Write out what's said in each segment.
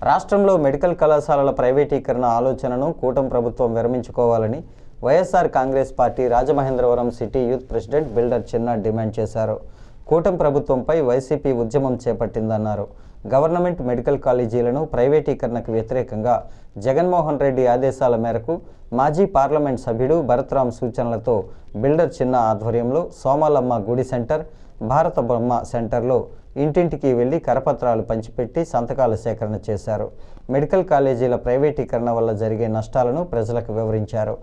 రాష్ట్రంలో మెడికల్ కళాశాలల ప్రైవేటీకరణ ఆలోచనను కూటమి ప్రభుత్వం విరమించుకోవాలని YSR Congress Party Rajamahendravaram city youth president builder Chinna demand చేశారు. కూటమి ప్రభుత్వంపై వైసీపీ ఉద్యమం చేపట్టిందన్నారు. గవర్నమెంట్ మెడికల్ కాలేజీలను ప్రైవేటీకరణకు వ్యతిరేకంగా జగన్మోహన్ రెడ్డి ఆదేశాల మేరకు మాజీ పార్లమెంట్ సభ్యుడు భరత్రామ్ సూచనలతో బిల్డర్ చిన్న ఆధ్వర్యంలో సోమాలమ్మ గుడి సెంటర్, భారత బొమ్మ సెంటర్లో ఇంటింటికి వెళ్లి కరపత్రాలు పంచిపెట్టి సంతకాల సేకరణ చేశారు. మెడికల్ కాలేజీల ప్రైవేటీకరణ వల్ల జరిగే నష్టాలను ప్రజలకు వివరించారు.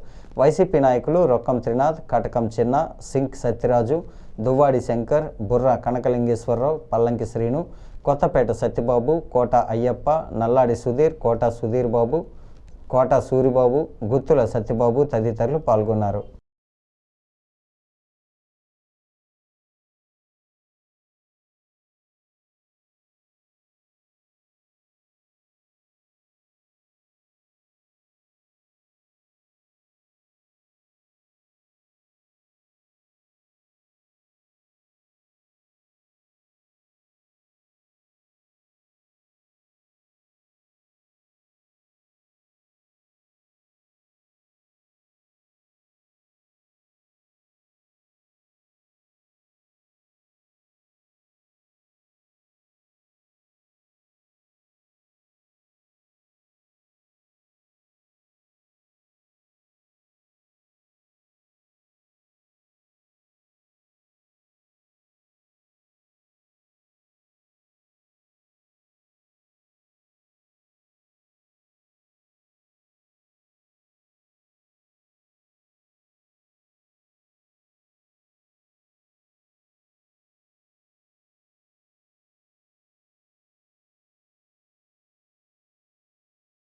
వైసీపీ నాయకులు రొక్కం త్రినాథ్, కటకం చిన్న, సింక్ సత్యరాజు, దువ్వాడి శంకర్, బుర్ర కనకలింగేశ్వరరావు, పల్లంకి శ్రీను, కొత్తపేట సత్యబాబు, కోట అయ్యప్ప, నల్లాడి సుధీర్, కోట సుధీర్ బాబు, కోట సూరిబాబు, గుత్తుల సత్యబాబు తదితరులు పాల్గొన్నారు.